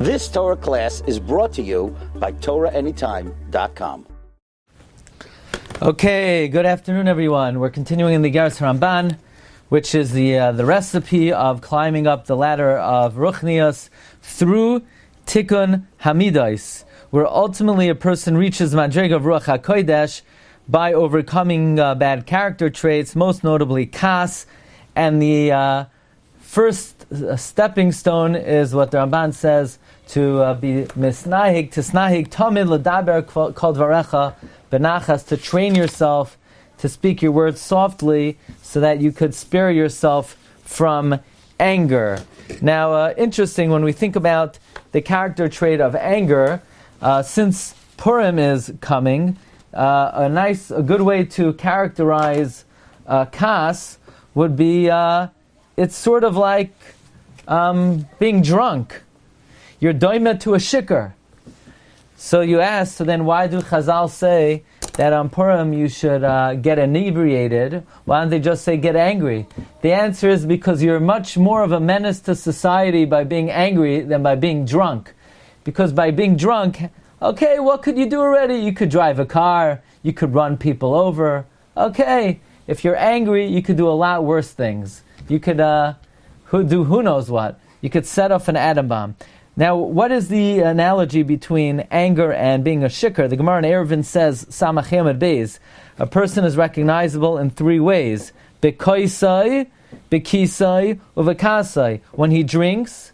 This Torah class is brought to you by TorahAnytime.com. Okay, good afternoon, everyone. We're continuing in the Iggeres HaRamban, which is the recipe of climbing up the ladder of Ruchnius through Tikkun Hamidais, where ultimately a person reaches Madrega of Ruach HaKodesh by overcoming bad character traits, most notably Kas, and the first stepping stone is what the Ramban says, to be misnahig, tisnahig, tamid l'daber kol dvarecha benachas, to train yourself to speak your words softly so that you could spare yourself from anger. Now, interesting, when we think about the character trait of anger, since Purim is coming, a good way to characterize kas would be it's sort of like being drunk. You're doimet to a shikar. So you ask, so then why do Chazal say that on Purim you should get inebriated? Why don't they just say get angry? The answer is because you're much more of a menace to society by being angry than by being drunk. Because by being drunk, okay, what could you do already? You could drive a car, you could run people over. Okay, if you're angry, you could do a lot worse things. You could do who knows what. You could set off an atom bomb. Now, what is the analogy between anger and being a shikar? The Gemara in Eruvin says, Samach Yamad Beis, a person is recognizable in three ways: bekoisai, bekisai, uvekasai. When he drinks,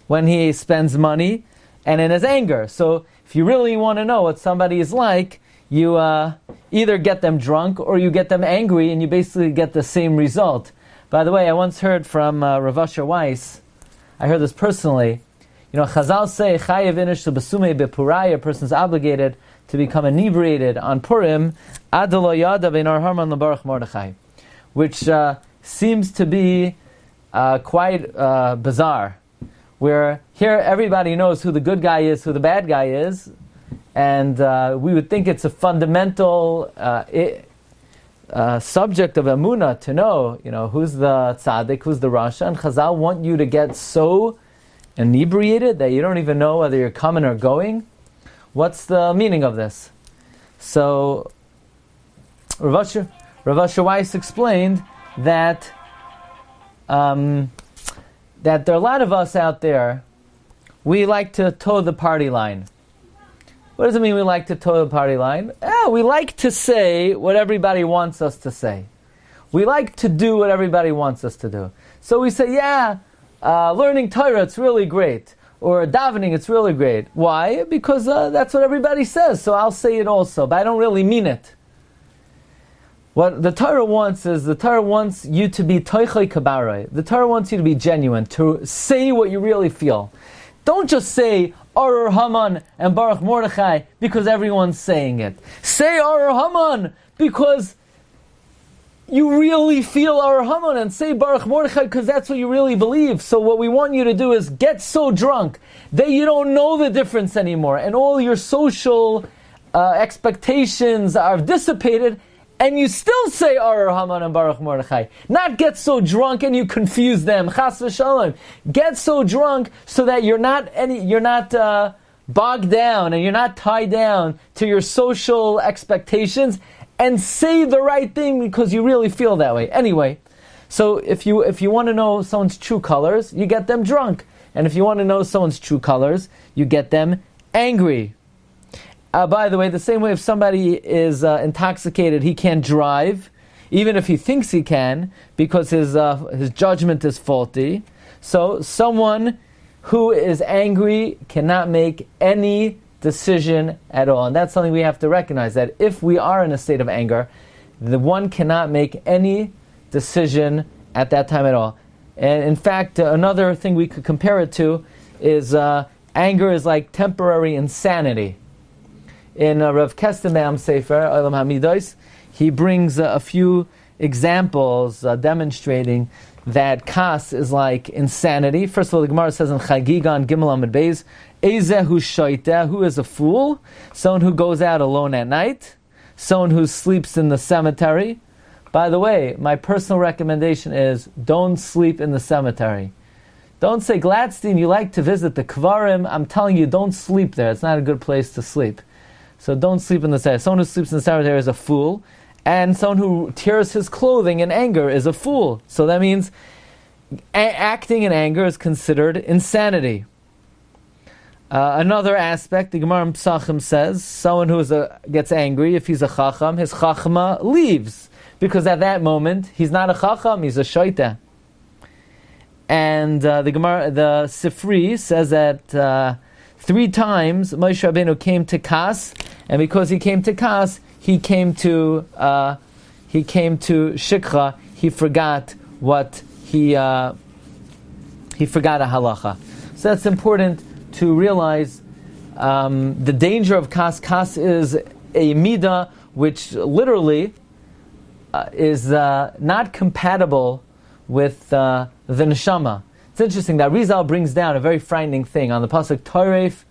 when he spends money, and in his anger. So, if you really want to know what somebody is like, you either get them drunk or you get them angry, and you basically get the same result. By the way, I once heard from Rav Asher Weiss, I heard this personally. You know, Chazal say, Chayev inish besume bepurai, a person's obligated to become inebriated on Purim, Adalo yada beinar HaRamban leBaruch Mordechai, which seems to be quite bizarre. Where here everybody knows who the good guy is, who the bad guy is, and we would think it's a fundamental subject of Emunah to know, who's the tzaddik, who's the rasha, and Chazal want you to get so inebriated that you don't even know whether you're coming or going. What's the meaning of this? So Rav Asher Weiss explained that that there are a lot of us out there, we like to toe the party line. What does it mean we like to toe the party line? We like to say what everybody wants us to say. We like to do what everybody wants us to do. So we say, learning Torah, it's really great. Or davening, it's really great. Why? Because that's what everybody says, so I'll say it also, but I don't really mean it. What the Torah wants is, the Torah wants you to be toichai kabaroi. The Torah wants you to be genuine, to say what you really feel. Don't just say Arur Haman and Baruch Mordechai because everyone's saying it. Say Arur Haman because you really feel Arur Haman, and say Baruch Mordechai because that's what you really believe. So what we want you to do is get so drunk that you don't know the difference anymore, and all your social expectations are dissipated, and you still say Arur Haman and Baruch Mordechai. Not get so drunk and you confuse them. Chas v'shalom. Get so drunk so that you're not bogged down and you're not tied down to your social expectations, and say the right thing because you really feel that way. Anyway, so if you want to know someone's true colors, you get them drunk. And if you want to know someone's true colors, you get them angry. By the way, the same way if somebody is intoxicated, he can't drive, even if he thinks he can, because his judgment is faulty. So someone who is angry cannot make any decision at all. And that's something we have to recognize, that if we are in a state of anger, the one cannot make any decision at that time at all. And in fact, another thing we could compare it to is anger is like temporary insanity. In Rav Kestenbaum Sefer, Olam HaMidos, he brings a few examples demonstrating that kas is like insanity. First of all, the Gemara says in Chagiga Gimel Amud Beis, Ezehu shoiteh, who is a fool? Someone who goes out alone at night, someone who sleeps in the cemetery. By the way, my personal recommendation is don't sleep in the cemetery. Don't say, Glatstein, you like to visit the Kvarim. I'm telling you, don't sleep there. It's not a good place to sleep. So don't sleep in the cemetery. Someone who sleeps in the cemetery is a fool. And someone who tears his clothing in anger is a fool. So that means acting in anger is considered insanity. Another aspect, the Gemara in Pesachim says, someone who gets angry, if he's a chacham, his chachma leaves. Because at that moment, he's not a chacham, he's a shaita. And the Gemara, the Sifri says that 3 times Moshe Rabbeinu came to Kas, and because he came to Kas, he came to Shikha. He forgot what he forgot a halacha. So that's important to realize the danger of Kas. Kas is a midah which literally is not compatible with the neshama. It's interesting that Rizal brings down a very frightening thing on the pasuk Toreif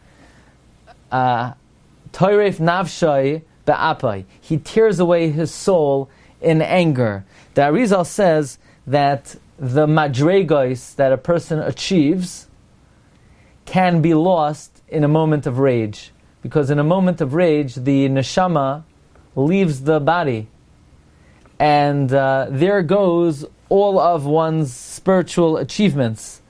nafshay be'apai. He tears away his soul in anger. The Arizal says that the madregos that a person achieves can be lost in a moment of rage, because in a moment of rage the neshama leaves the body, and there goes all of one's spiritual achievements,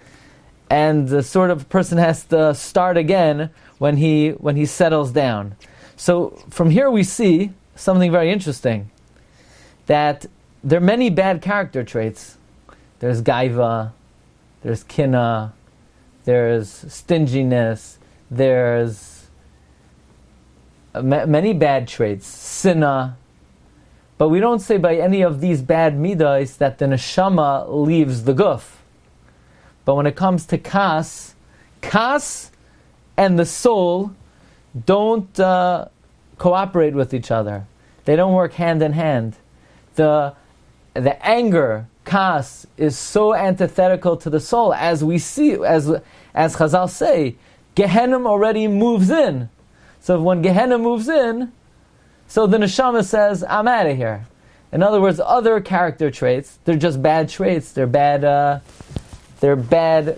and the sort of person has to start again when he settles down. So from here we see something very interesting, that there are many bad character traits. There's gaiva, there's kina, there's stinginess, there's many bad traits, sinna. But we don't say by any of these bad midas that the neshama leaves the guf. But when it comes to kas and the soul don't cooperate with each other. They don't work hand in hand. The anger, kas, is so antithetical to the soul, as we see, as Chazal say, Gehenna already moves in. So when Gehenna moves in, so the neshama says, I'm out of here. In other words, other character traits, they're just bad traits. They're bad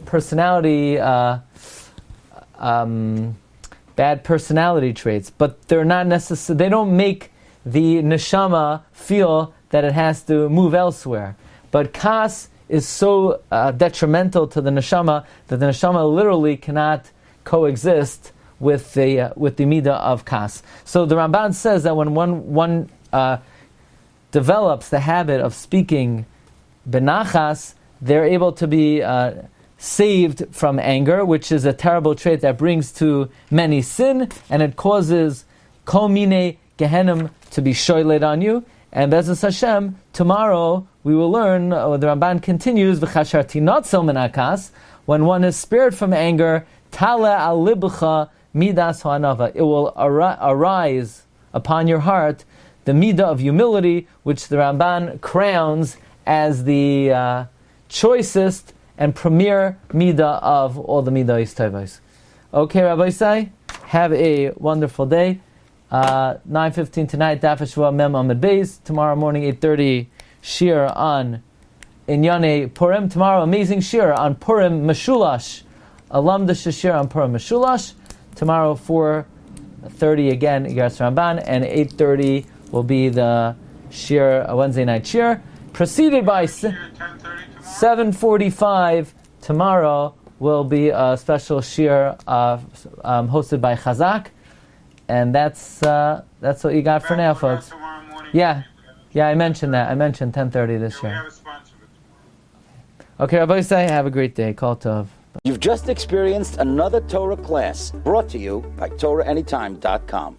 personality, bad personality traits. But they're not necessary. They don't make the neshama feel that it has to move elsewhere. But kas is so detrimental to the neshama that the neshama literally cannot coexist with the midah of kas. So the Ramban says that when one develops the habit of speaking benachas, they're able to be saved from anger, which is a terrible trait that brings to many sin, and it causes kol minei gehenim to be shoyled on you. And Be'ezus Hashem, tomorrow we will learn, the Ramban continues, v'chasharti notzel min hakas, when one is spared from anger, tale al libcha midas ha'anava. It will arise upon your heart the midah of humility, which the Ramban crowns as the choicest and premier midah of all the midas tovos. Okay, Rabbi Say, have a wonderful day. 9:15 tonight, Daf Shua Mem Amid Beis. Tomorrow morning, 8:30, shir on Inyane Purim. Tomorrow, amazing shir on Purim Meshulash. Alamda shir on Purim Meshulash. Tomorrow, 4:30 again, Iggeres Ramban, and 8:30 will be the shir, Wednesday night shir, preceded by 7:45. Tomorrow will be a special shir hosted by Chazak. And that's what you got for now, folks. Yeah, I mentioned that. I mentioned 10:30 this year. We have a sponsor for tomorrow. Okay, Rabbi say, have a great day. Kol tov. You've just experienced another Torah class brought to you by TorahAnytime.com.